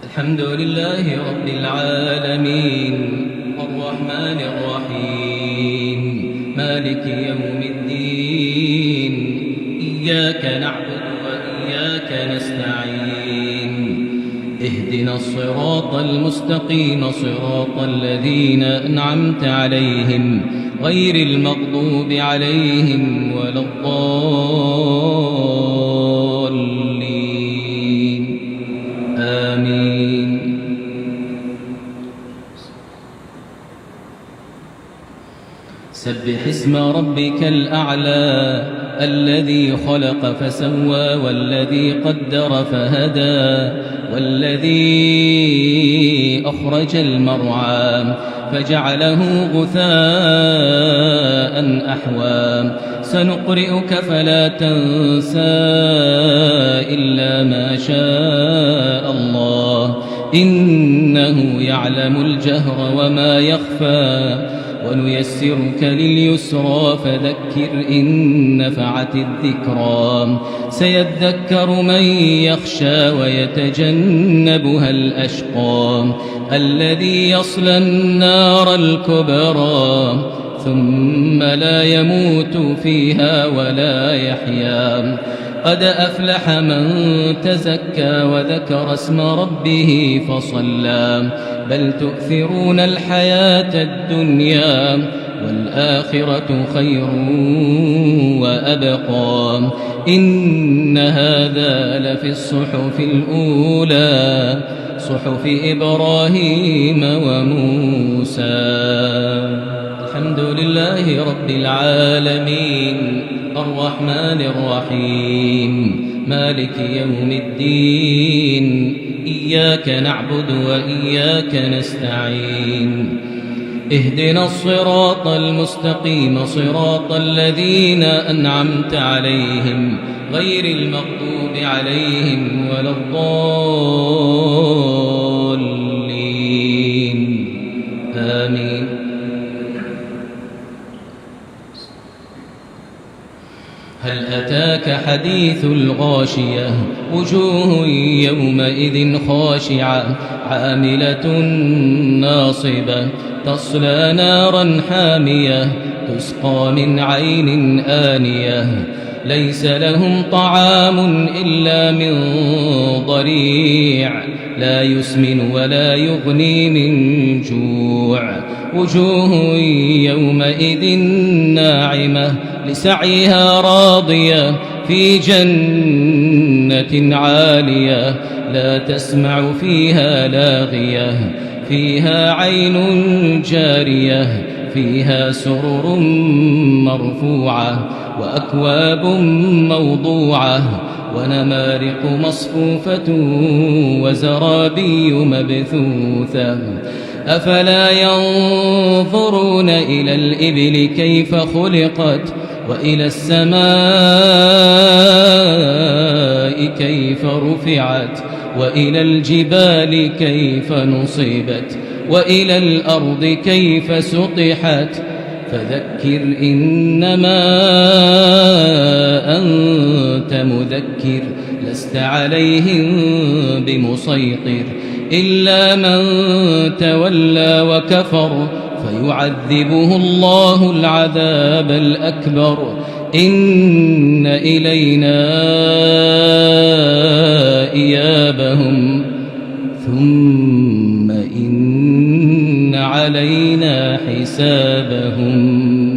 الحمد لله رب العالمين الرحمن الرحيم مالك يوم الدين إياك نعبد وإياك نستعين اهدنا الصراط المستقيم صراط الذين أنعمت عليهم غير المغضوب عليهم ولا الضالين آمين. سبح اسم ربك الأعلى الذي خلق فسوى والذي قدر فهدى والذي أخرج المرعى فجعله غثاء أحوى سنقرئك فلا تنسى إلا ما شاء الله إنه يعلم الجهر وما يخفى ونيسرك لليسرى فذكر إن نفعت الذكرى سيذكر من يخشى ويتجنبها الأشقى الذي يصلى النار الكبرى ثم لا يموت فيها ولا يحيا قد أفلح من تزكى وذكر اسم ربه فصلى بل تؤثرون الحياة الدنيا والآخرة خير وأبقى إن هذا لفي الصحف الأولى صحف إبراهيم وموسى. الحمد لله رب العالمين الرحمن الرحيم مالك يوم الدين إياك نعبد وإياك نستعين اهدنا الصراط المستقيم صراط الذين أنعمت عليهم غير المغضوب عليهم ولا الضالين آمين. هل أتاك حديث الغاشية وجوه يومئذ خاشعة عاملة ناصبة تصلى نارا حامية تسقى من عين آنية ليس لهم طعام إلا من ضريع لا يسمن ولا يغني من جوع وجوه يومئذ ناعمة لسعيها راضية في جنة عالية لا تسمع فيها لاغية فيها عين جارية فيها سرر مرفوعة وأكواب موضوعة ونمارق مصفوفة وزرابي مبثوثة أفلا ينظرون إلى الإبل كيف خلقت وإلى السماء كيف رفعت وإلى الجبال كيف نصبت وإلى الأرض كيف سطحت فذكر إنما أنت مذكر لست عليهم بمسيطر إلا من تولى وكفر فيعذبه الله العذاب الأكبر إن إلينا إيابهم ثم إن علينا حسابهم.